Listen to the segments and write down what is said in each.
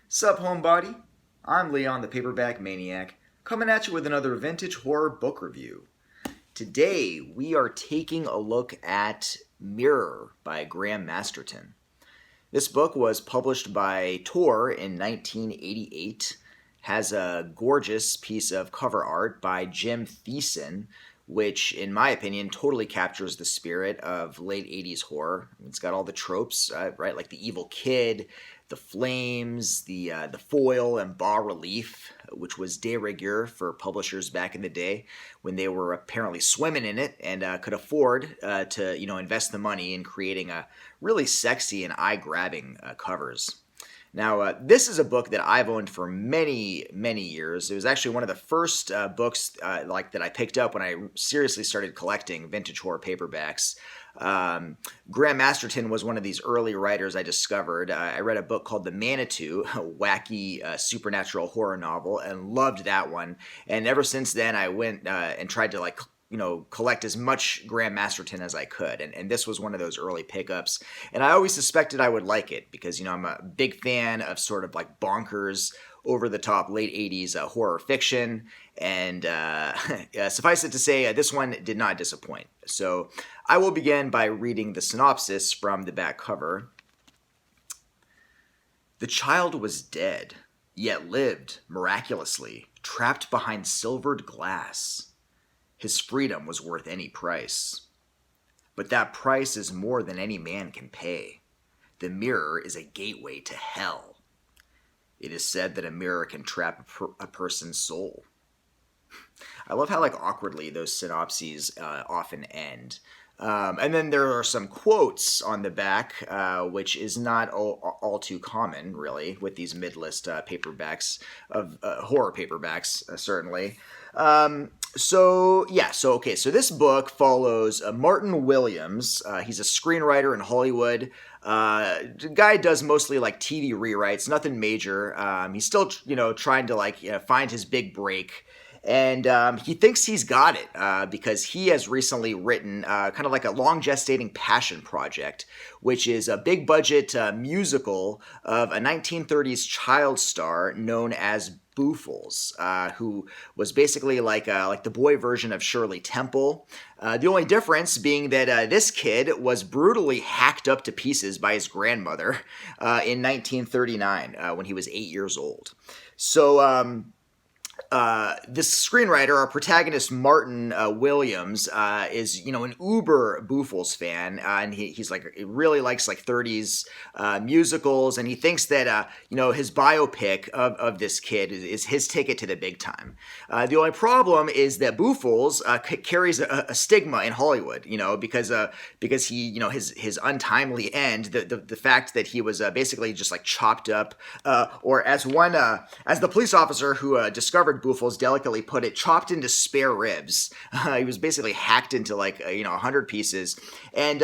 Sup, homebody? I'm Leon the Paperback Maniac, coming at you with another vintage horror book review. Today, we are taking a look at Mirror by Graham Masterton. This book was published by Tor in 1988, has a gorgeous piece of cover art by Jim Thiessen, which, in my opinion, totally captures the spirit of late 80s horror. It's got all the tropes, right? Like the evil kid, the flames, the foil and bas relief, which was de rigueur for publishers back in the day when they were apparently swimming in it and could afford to invest the money in creating a really sexy and eye-grabbing covers. Now, this is a book that I've owned for many, many years. It was actually one of the first books that I picked up when I seriously started collecting vintage horror paperbacks. Graham Masterton was one of these early writers I discovered. I read a book called The Manitou, a wacky supernatural horror novel, and loved that one. And ever since then, I went and tried to collect as much Graham Masterton as I could. And this was one of those early pickups. And I always suspected I would like it because, I'm a big fan of sort of like bonkers, over-the-top late 80s horror fiction. And suffice it to say, this one did not disappoint. So I will begin by reading the synopsis from the back cover. The child was dead, yet lived miraculously, trapped behind silvered glass. His freedom was worth any price. But that price is more than any man can pay. The mirror is a gateway to hell. It is said that a mirror can trap a person's soul. I love how awkwardly those synopses often end. And then there are some quotes on the back, which is not all too common, really, with these mid-list paperbacks of horror paperbacks, certainly. So this book follows Martin Williams. He's a screenwriter in Hollywood. The guy does mostly TV rewrites, nothing major. He's still, trying to find his big break. And he thinks he's got it because he has recently written kind of like a long gestating passion project, which is a big budget musical of a 1930s child star known as Boofles, who was basically like the boy version of Shirley Temple. The only difference being that this kid was brutally hacked up to pieces by his grandmother in 1939 when he was 8 years old. So this screenwriter, our protagonist Martin Williams, is an uber Boofles fan, and he really likes 30s musicals, and he thinks that his biopic of this kid is his ticket to the big time. The only problem is that Boofles carries a stigma in Hollywood, because he his untimely end, the fact that he was basically just chopped up, or as the police officer who discovered Boofles delicately put it, chopped into spare ribs. He was basically hacked into 100 pieces, and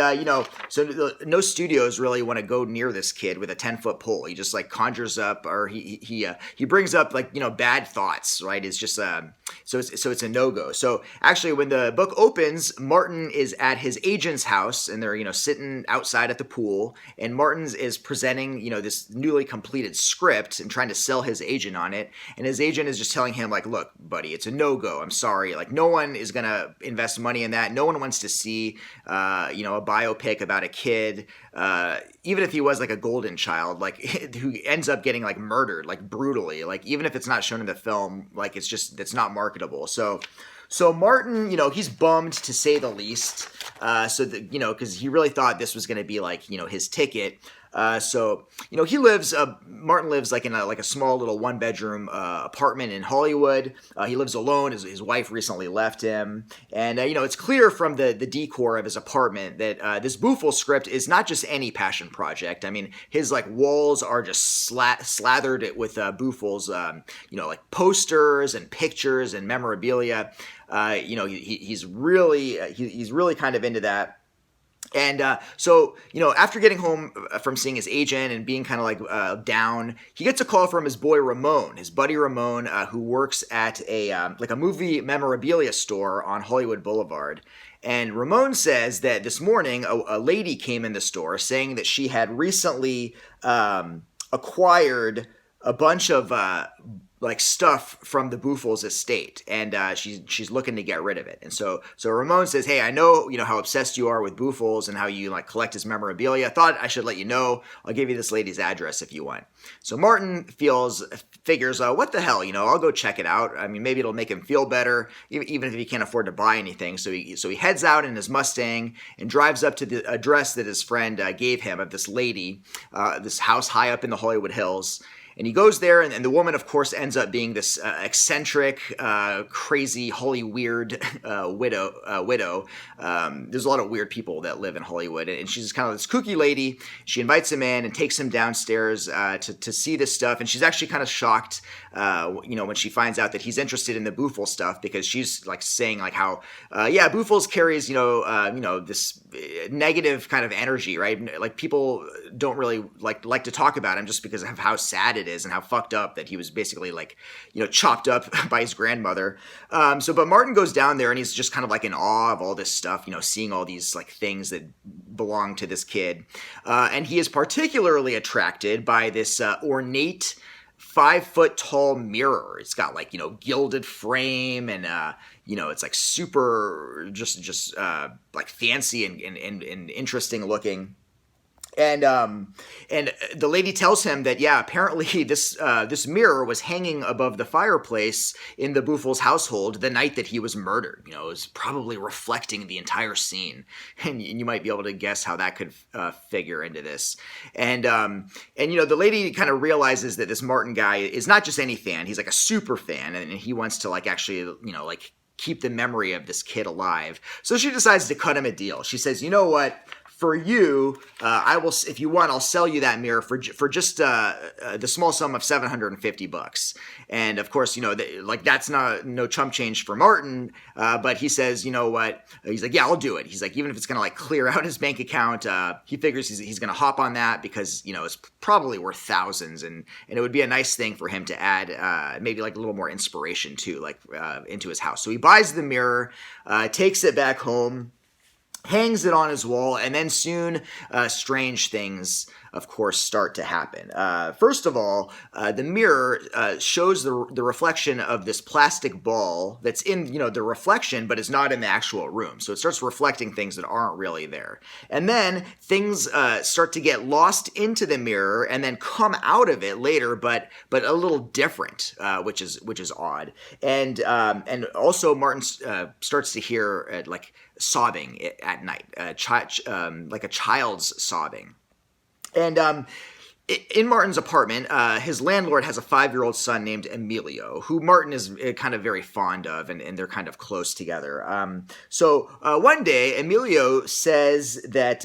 so no studios really want to go near this kid with a 10-foot pole. He just conjures up, or he brings up bad thoughts, right? It's just so it's a no-go. So actually, when the book opens, Martin is at his agent's house, and they're sitting outside at the pool, and Martin's is presenting this newly completed script and trying to sell his agent on it, and his agent is just telling him look, buddy, it's a no-go. I'm sorry. No one is going to invest money in that. No one wants to see, a biopic about a kid, even if he was a golden child, who ends up getting murdered, brutally, even if it's not shown in the film, it's not marketable. So Martin, he's bummed to say the least, because he really thought this was going to be his ticket. Martin lives in a small little one-bedroom apartment in Hollywood. He lives alone. His wife recently left him. And, it's clear from the decor of his apartment that this Boofle script is not just any passion project. I mean, his walls are just slathered with Boofle's, posters and pictures and memorabilia. He's really kind of into that. And so, after getting home from seeing his agent and being kind of down, he gets a call from his boy Ramon, his buddy Ramon, who works at a movie memorabilia store on Hollywood Boulevard. And Ramon says that this morning a lady came in the store saying that she had recently acquired a bunch of like stuff from the Buffels estate, and she's looking to get rid of it. And so Ramon says, "Hey, I know how obsessed you are with Buffels and how you like collect his memorabilia. I thought I should let you know. I'll give you this lady's address if you want." So Martin figures, what the hell, I'll go check it out. I mean, maybe it'll make him feel better, even if he can't afford to buy anything. So he heads out in his Mustang and drives up to the address that his friend gave him of this lady, this house high up in the Hollywood Hills. And he goes there, and the woman, of course, ends up being this eccentric, crazy, Hollyweird widow. There's a lot of weird people that live in Hollywood, and she's kind of this kooky lady. She invites him in and takes him downstairs to see this stuff, and she's actually kind of shocked, when she finds out that he's interested in the Buffel stuff, because she's like saying like how, Buffels carries this negative kind of energy, right? Like people don't really like to talk about him just because of how sad it is and how fucked up that he was basically like, chopped up by his grandmother. But Martin goes down there and he's just kind of like in awe of all this stuff, seeing all these like things that belong to this kid. And he is particularly attracted by this ornate 5-foot tall mirror. It's got like, gilded frame and, it's like super just like fancy and interesting looking. And the lady tells him that, apparently this mirror was hanging above the fireplace in the Buffels household the night that he was murdered. It was probably reflecting the entire scene, and you might be able to guess how that could figure into this. And the lady kind of realizes that this Martin guy is not just any fan; he's like a super fan, and he wants to like actually keep the memory of this kid alive. So she decides to cut him a deal. She says, "You know what? For you, I will. If you want, I'll sell you that mirror for just the small sum of $750." And of course, that's no chump change for Martin. But he says, "You know what?" He's like, "Yeah, I'll do it." He's like, even if it's gonna like clear out his bank account, he figures he's gonna hop on that because it's probably worth thousands, and it would be a nice thing for him to add maybe like a little more inspiration too, like into his house. So he buys the mirror, takes it back home, hangs it on his wall, and then soon strange things, of course, start to happen. First of all, the mirror shows the reflection of this plastic ball that's in, the reflection, but is not in the actual room. So it starts reflecting things that aren't really there. And then things start to get lost into the mirror and then come out of it later, but a little different, which is odd. And also Martin starts to hear like sobbing at night, like a child's sobbing. And in Martin's apartment, his landlord has a 5-year-old son named Emilio, who Martin is kind of very fond of, and they're kind of close together. So one day, Emilio says that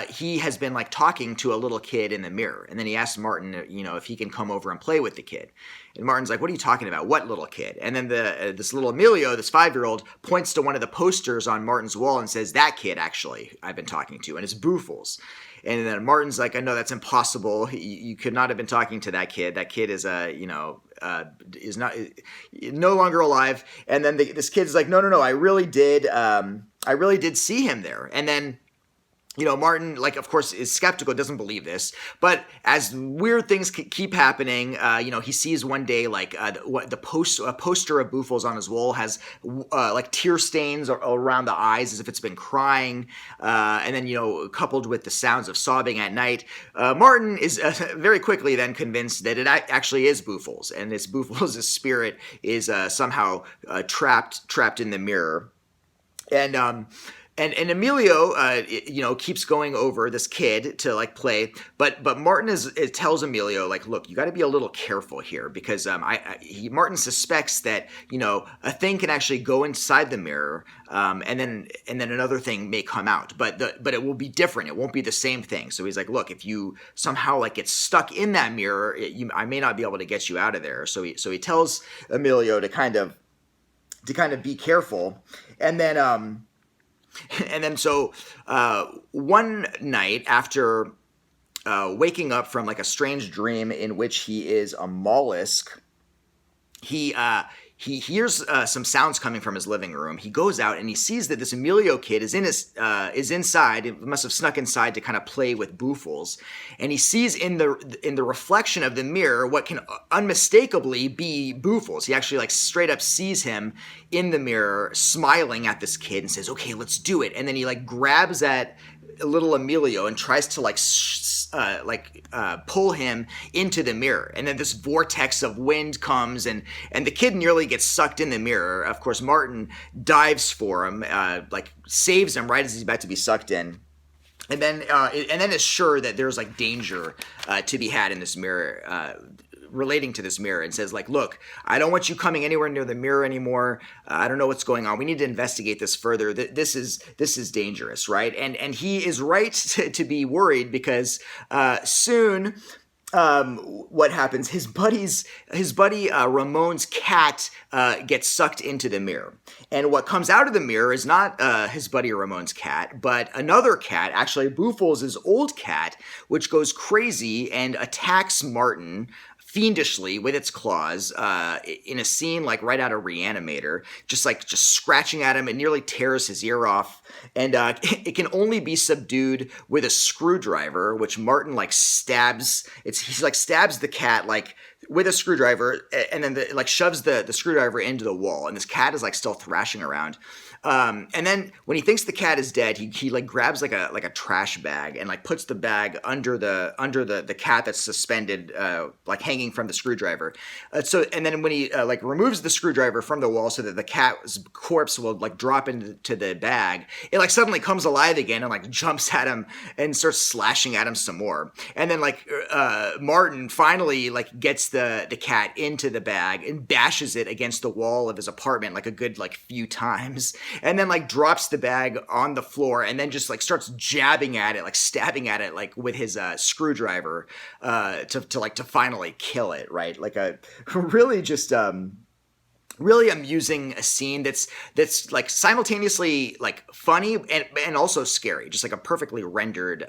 he has been like talking to a little kid in the mirror, and then he asks Martin, if he can come over and play with the kid. And Martin's like, "What are you talking about? What little kid?" And then this little Emilio, this 5-year-old, points to one of the posters on Martin's wall and says, "That kid, actually, I've been talking to, and it's Buffels." And then Martin's like, "I know that's impossible. You could not have been talking to that kid. That kid is is no longer alive." And then this kid's like, "No, I really did. I really did see him there." And then Martin, like, of course, is skeptical, doesn't believe this. But as weird things keep happening, he sees one day, like, a poster of Buffels on his wall has, like, tear stains around the eyes as if it's been crying. And then, coupled with the sounds of sobbing at night, Martin is very quickly then convinced that it actually is Buffels. And this Buffels' spirit is somehow trapped in the mirror. And Emilio, keeps going over this kid to like play, but Martin tells Emilio, like, "Look, you got to be a little careful here because Martin suspects that a thing can actually go inside the mirror, and then another thing may come out, but it will be different. It won't be the same thing." So he's like, "Look, if you somehow like get stuck in that mirror, I may not be able to get you out of there." So he tells Emilio to kind of be careful, and then. So one night after waking up from like a strange dream in which he is a mollusk, he he hears some sounds coming from his living room. He goes out and he sees that this Emilio kid is is inside. It must have snuck inside to kind of play with Boofles, and he sees in the reflection of the mirror what can unmistakably be Boofles. He actually like straight up sees him in the mirror smiling at this kid and says, "Okay, let's do it." And then he like grabs at little Emilio and tries to pull him into the mirror, and then this vortex of wind comes, and the kid nearly gets sucked in the mirror. Of course, Martin dives for him, saves him right as he's about to be sucked in. And then is sure that there's like danger to be had in this mirror, relating to this mirror, and says like, "Look, I don't want you coming anywhere near the mirror anymore. I don't know what's going on. We need to investigate this further. This is dangerous, right?" And he is right to be worried, because soon. What happens? His buddy Ramon's cat gets sucked into the mirror, and what comes out of the mirror is not his buddy Ramon's cat, but another cat, actually Boofles' old cat, which goes crazy and attacks Martin fiendishly with its claws in a scene like right out of Reanimator, just scratching at him. It nearly tears his ear off, and it can only be subdued with a screwdriver, which Martin stabs. He stabs the cat with a screwdriver, and then shoves the screwdriver into the wall, and this cat is still thrashing around. And then when he thinks the cat is dead, he grabs a trash bag and puts the bag under the cat that's suspended, hanging from the screwdriver. And then when he removes the screwdriver from the wall so that the cat's corpse will drop into the bag, it suddenly comes alive again and jumps at him and starts slashing at him some more. And then Martin finally gets the cat into the bag and bashes it against the wall of his apartment a good few times. And then drops the bag on the floor and then just starts jabbing at it, stabbing at it with his screwdriver to finally kill it, right? A really just really amusing scene that's simultaneously funny and also scary, just a perfectly rendered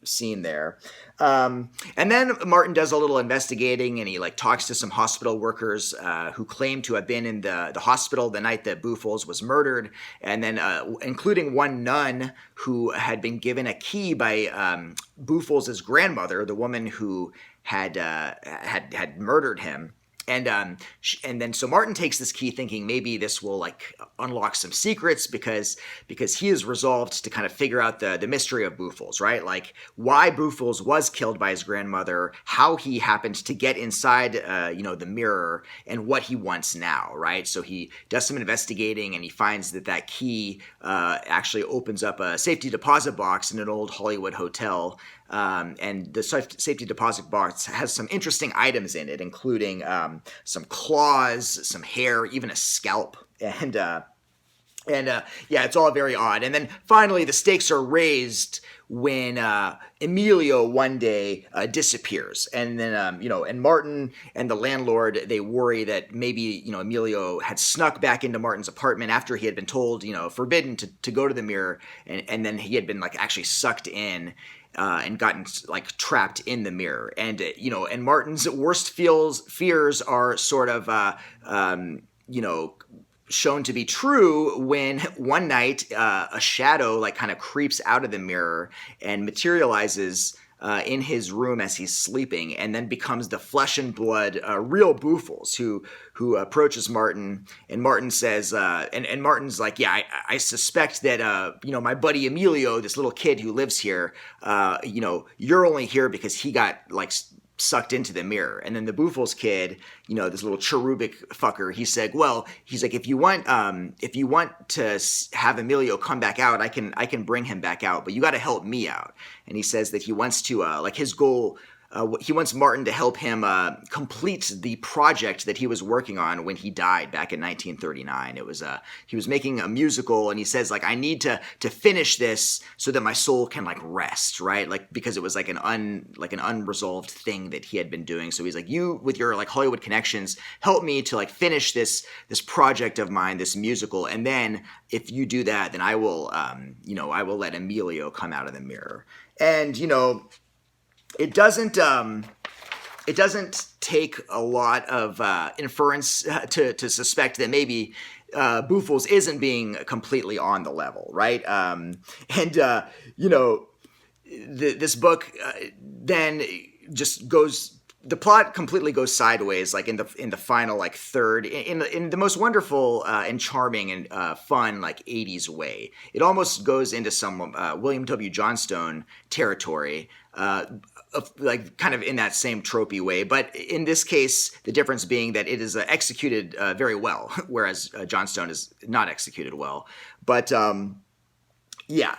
scene there. And then Martin does a little investigating, and he talks to some hospital workers who claim to have been in the hospital the night that Boofles was murdered, and then including one nun who had been given a key by Boofles' grandmother, the woman who had murdered him. And then so Martin takes this key thinking maybe this will unlock some secrets, because he is resolved to kind of figure out the mystery of Boofles, right? Why Boofles was killed by his grandmother, how he happened to get inside the mirror, and what he wants now, right? So he does some investigating, and he finds that key actually opens up a safety deposit box in an old Hollywood hotel. And the safety deposit box has some interesting items in it, including some claws, some hair, even a scalp, and it's all very odd. And then finally, the stakes are raised when Emilio one day disappears, and then and Martin and the landlord, they worry that maybe Emilio had snuck back into Martin's apartment after he had been told forbidden to go to the mirror, and then he had been actually sucked in. And gotten trapped in the mirror, and and Martin's worst fears are sort of shown to be true when one night a shadow kind of creeps out of the mirror and materializes in his room as he's sleeping, and then becomes the flesh and blood real Boofles, who approaches Martin, and Martin says, and Martin's yeah, I suspect that my buddy Emilio, this little kid who lives here, you're only here because he got sucked into the mirror. And then the Boofles kid, this little cherubic fucker, he's if you want to have Emilio come back out, I can bring him back out, but you got to help me out. And he says that he wants to his goal. He wants Martin to help him complete the project that he was working on when he died back in 1939. It was he was making a musical, and he says I need to finish this so that my soul can rest, right? Because it was an unresolved thing that he had been doing. So he's you with your Hollywood connections, help me to finish this project of mine, this musical, and then if you do that, then I will I will let Emilio come out of the mirror. And it doesn't it doesn't take a lot of inference to suspect that maybe Boofles isn't being completely on the level, right? This book then just goes. The plot completely goes sideways, like in the final like third, in the most wonderful and charming and fun like '80s way. It almost goes into some William W. Johnstone territory, like kind of in that same tropey way. But in this case, the difference being that it is executed very well, whereas Johnstone is not executed well. But yeah.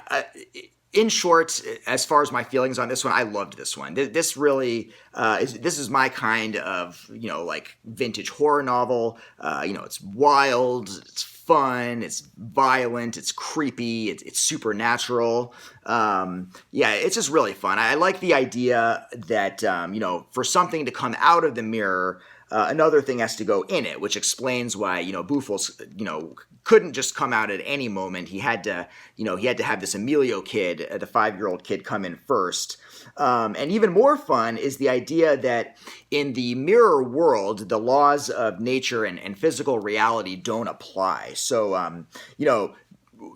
In short, as far as my feelings on this one, I loved this one. This really, this is my kind of, like vintage horror novel. It's wild, it's fun, it's violent, it's creepy, it's supernatural. It's just really fun. I like the idea that, for something to come out of the mirror, another thing has to go in it, which explains why, Boofles, couldn't just come out at any moment. He had to have this Emilio kid, the 5-year-old kid, come in first. And even more fun is the idea that in the mirror world, the laws of nature and physical reality don't apply. So,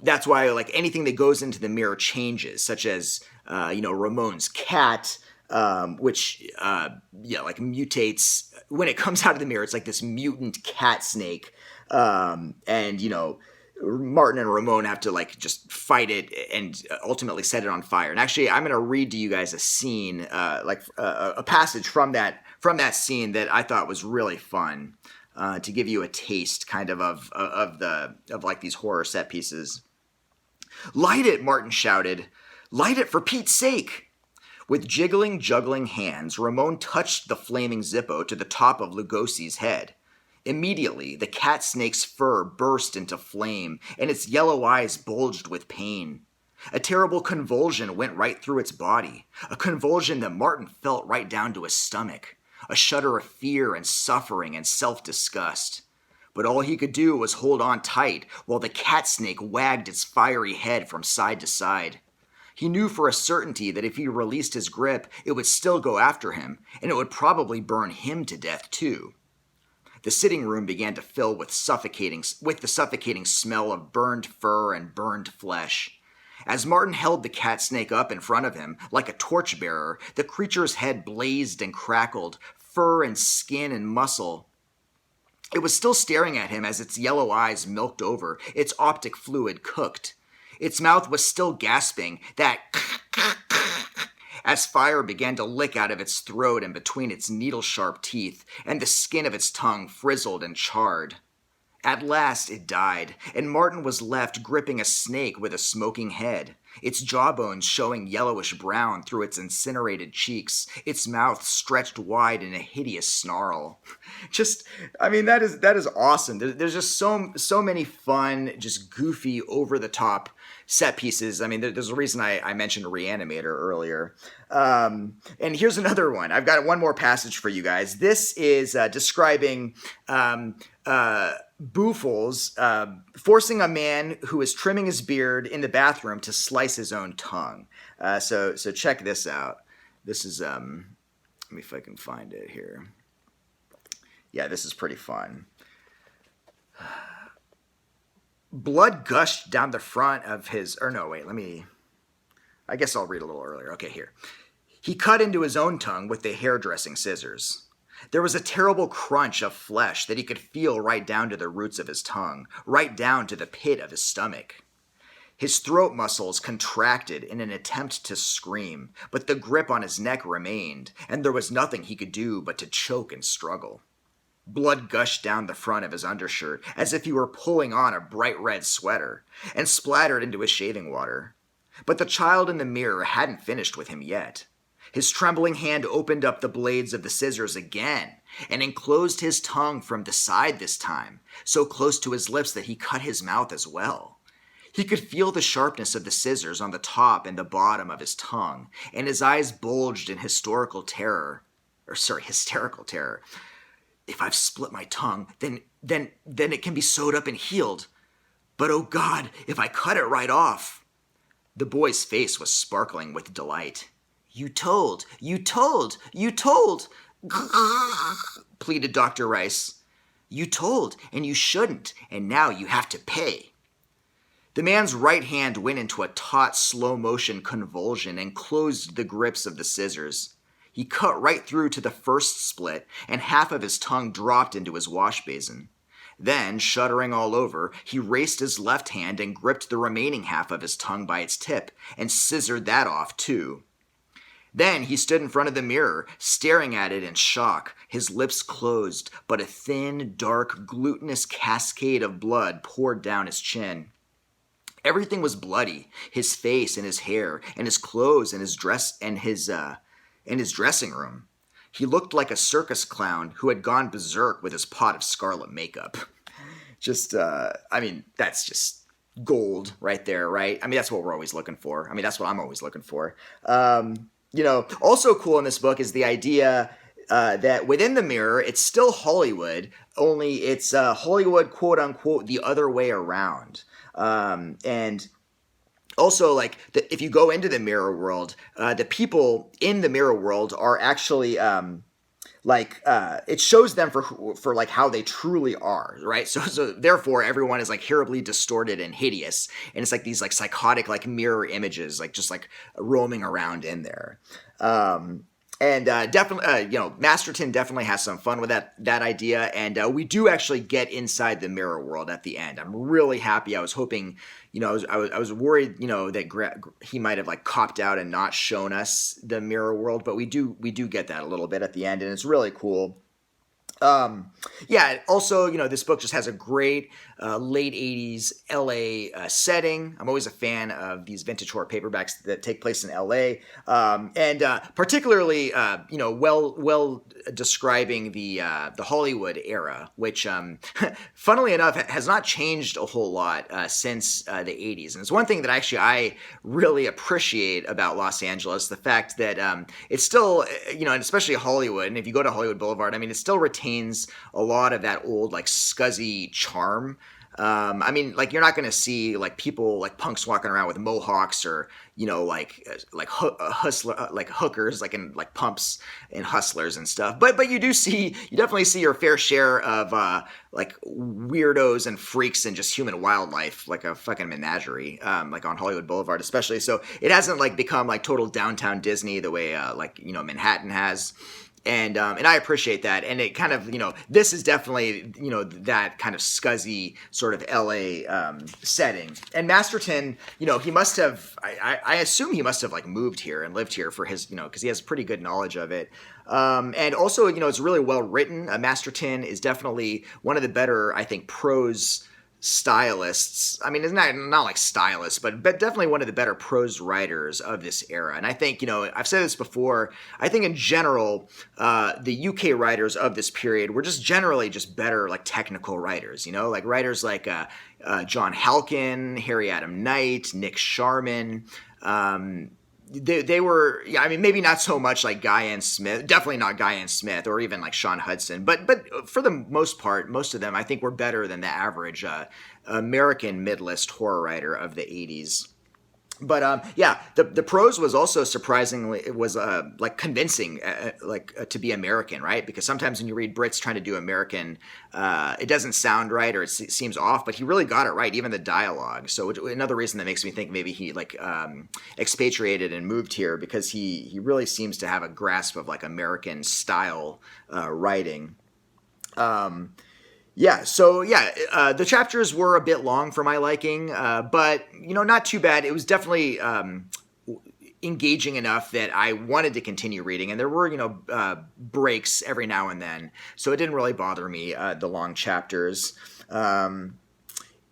that's why like anything that goes into the mirror changes, such as, Ramon's cat, which like mutates when it comes out of the mirror. It's like this mutant cat snake, and Martin and Ramon have to like just fight it and ultimately set it on fire. And actually, I'm going to read to you guys a scene, a passage from that scene that I thought was really fun, to give you a taste, kind of like these horror set pieces. "Light it!" Martin shouted. "Light it for Pete's sake!" With jiggling, juggling hands, Ramon touched the flaming Zippo to the top of Lugosi's head. Immediately, the cat snake's fur burst into flame, and its yellow eyes bulged with pain. A terrible convulsion went right through its body, a convulsion that Martin felt right down to his stomach, a shudder of fear and suffering and self-disgust. But all he could do was hold on tight while the cat snake wagged its fiery head from side to side. He knew for a certainty that if he released his grip, it would still go after him, and it would probably burn him to death too. The sitting room began to fill with the suffocating smell of burned fur and burned flesh. As Martin held the cat snake up in front of him, like a torchbearer, the creature's head blazed and crackled, fur and skin and muscle. It was still staring at him as its yellow eyes milked over, its optic fluid cooked. Its mouth was still gasping, that as fire began to lick out of its throat and between its needle-sharp teeth, and the skin of its tongue frizzled and charred. At last it died, and Martin was left gripping a snake with a smoking head, its jawbones showing yellowish brown through its incinerated cheeks, its mouth stretched wide in a hideous snarl. That is awesome. There's just so many fun, just goofy, over-the-top set pieces. There's a reason I mentioned Reanimator earlier. And here's another one. I've got one more passage for you guys. This is describing Boofles forcing a man who is trimming his beard in the bathroom to slice his own tongue. So check this out. This is, let me see if I can find it here. Yeah, this is pretty fun. Blood gushed down the front of his, I guess I'll read a little earlier. Okay, here. He cut into his own tongue with the hairdressing scissors. There was a terrible crunch of flesh that he could feel right down to the roots of his tongue, right down to the pit of his stomach. His throat muscles contracted in an attempt to scream, but the grip on his neck remained, and there was nothing he could do but to choke and struggle. Blood gushed down the front of his undershirt as if he were pulling on a bright red sweater, and splattered into his shaving water. But the child in the mirror hadn't finished with him yet. His trembling hand opened up the blades of the scissors again, and enclosed his tongue from the side this time, so close to his lips that he cut his mouth as well. He could feel the sharpness of the scissors on the top and the bottom of his tongue, and his eyes bulged in hysterical terror. If I've split my tongue, then it can be sewed up and healed. But oh God, if I cut it right off. The boy's face was sparkling with delight. You told. pleaded Dr. Rice. You told, and you shouldn't, and now you have to pay. The man's right hand went into a taut, slow-motion convulsion and closed the grips of the scissors. He cut right through to the first split, and half of his tongue dropped into his wash basin. Then, shuddering all over, he raised his left hand and gripped the remaining half of his tongue by its tip and scissored that off, too. Then he stood in front of the mirror, staring at it in shock, his lips closed, but a thin, dark, glutinous cascade of blood poured down his chin. Everything was bloody, his face and his hair and his clothes and his dress and his dressing room. He looked like a circus clown who had gone berserk with his pot of scarlet makeup. That's just gold right there, right? I mean, that's what we're always looking for. I mean, that's what I'm always looking for. Also cool in this book is the idea that within the mirror, it's still Hollywood, only it's Hollywood, quote unquote, the other way around. And also, like, if you go into the mirror world, the people in the mirror world are actually it shows them for like how they truly are, right? So therefore everyone is like terribly distorted and hideous, and it's like these like psychotic like mirror images like just like roaming around in there. Definitely, Masterton definitely has some fun with that idea, and we do actually get inside the mirror world at the end. I'm really happy. I was hoping, I was worried, that he might have like copped out and not shown us the mirror world, but we do get that a little bit at the end, and it's really cool. Also, this book just has a great late 80s LA setting. I'm always a fan of these vintage horror paperbacks that take place in LA. Particularly, well describing the Hollywood era, which, funnily enough, has not changed a whole lot since the 80s. And it's one thing that actually I really appreciate about Los Angeles, the fact that it's still, and especially Hollywood, and if you go to Hollywood Boulevard, I mean, it still retains a lot of that old, like, scuzzy charm. You're not going to see like people like punks walking around with mohawks or hookers like in like Pumps and Hustlers and stuff. But you definitely see your fair share of like weirdos and freaks and just human wildlife, like a fucking menagerie, like on Hollywood Boulevard especially. So it hasn't like become like total downtown Disney the way Manhattan has. And I appreciate that. And it kind of, this is definitely, that kind of scuzzy sort of LA setting. And Masterton, he must have, I assume he must have like moved here and lived here for his, because he has pretty good knowledge of it. And also, it's really well written. Masterton is definitely one of the better, I think, prose stylists. I mean, it's not like stylists, but definitely one of the better prose writers of this era. And I think, I've said this before, I think in general, the UK writers of this period were just generally just better, like, technical writers, like writers like John Halkin, Harry Adam Knight, Nick Sharman. They were, maybe not so much like Guy N. Smith, definitely not Guy N. Smith or even like Sean Hudson, but for the most part, most of them I think were better than the average American mid-list horror writer of the 80s. But the prose was also surprisingly like convincing, to be American, right? Because sometimes when you read Brits trying to do American, it doesn't sound right or it seems off. But he really got it right, even the dialogue. So another reason that makes me think maybe he expatriated and moved here, because he really seems to have a grasp of like American style writing. The chapters were a bit long for my liking, but, not too bad. It was definitely engaging enough that I wanted to continue reading, and there were, breaks every now and then, so it didn't really bother me, the long chapters.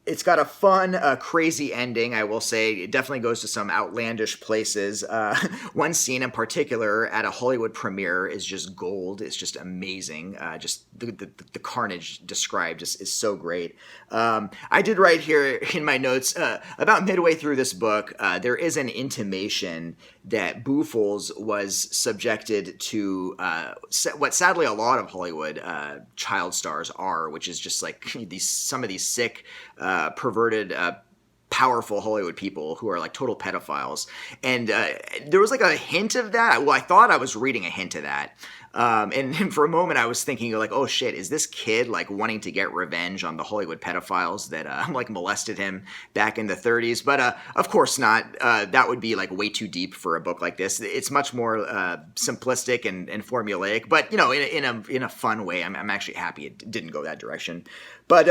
It's got a fun, crazy ending, I will say. It definitely goes to some outlandish places. One scene in particular at a Hollywood premiere is just gold. It's just amazing. Just the carnage described is so great. I did write here in my notes, about midway through this book, there is an intimation that Boofles was subjected to what sadly a lot of Hollywood child stars are, which is just like some of these sick, perverted, powerful Hollywood people who are like total pedophiles. And there was like a hint of that. Well, I thought I was reading a hint of that. And for a moment, I was thinking like, oh shit, is this kid like wanting to get revenge on the Hollywood pedophiles that like molested him back in the 30s? But of course not. That would be like way too deep for a book like this. It's much more simplistic and formulaic, but in a fun way. I'm actually happy it didn't go that direction. But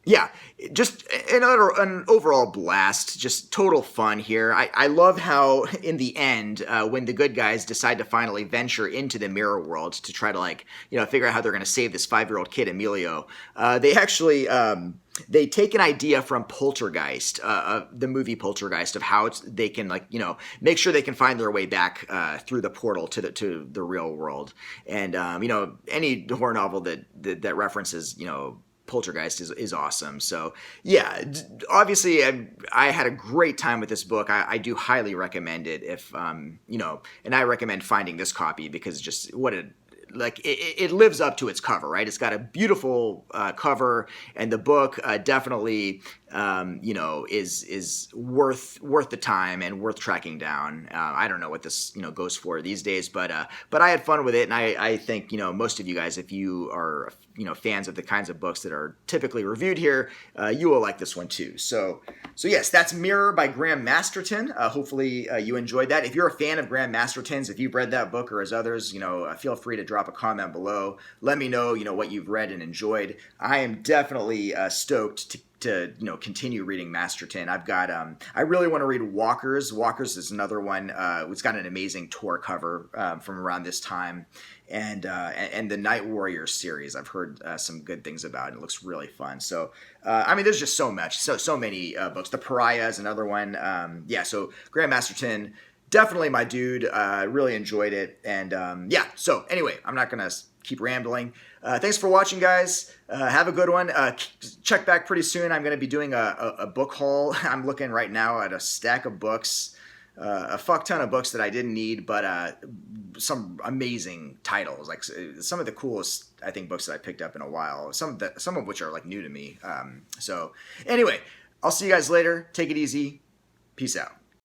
yeah, just an overall blast, just total fun here. I love how in the end, when the good guys decide to finally venture into the mirror world to try to figure out how they're going to save this 5-year-old kid, Emilio, they actually, they take an idea from Poltergeist, the movie Poltergeist, of how they can make sure they can find their way back through the portal to the real world. And any horror novel that references Poltergeist is awesome. So yeah, obviously I had a great time with this book. I do highly recommend it if and I recommend finding this copy because just what it lives up to its cover, right? It's got a beautiful cover, and the book definitely is worth the time and worth tracking down. I don't know what this goes for these days, but I had fun with it, and I think most of you guys, if you are fans of the kinds of books that are typically reviewed here, you will like this one too. So yes, that's Mirror by Graham Masterton. Hopefully you enjoyed that. If you're a fan of Graham Masterton's, if you've read that book or as others, feel free to drop a comment below. Let me know what you've read and enjoyed. I am definitely stoked to continue reading Masterton. I've got I really want to read Walkers. Walkers is another one. It's got an amazing tour cover from around this time, and the Night Warriors series I've heard some good things about. It looks really fun. So there's just so much, so many books. The Pariah is another one. So Graham Masterton, definitely my dude. Really enjoyed it, and so anyway, I'm not gonna keep rambling. Thanks for watching, guys. Have a good one. Check back pretty soon. I'm going to be doing a book haul. I'm looking right now at a stack of books, a fuck ton of books that I didn't need, but some amazing titles, like some of the coolest, I think, books that I picked up in a while. Some of which are like new to me. So anyway, I'll see you guys later. Take it easy. Peace out.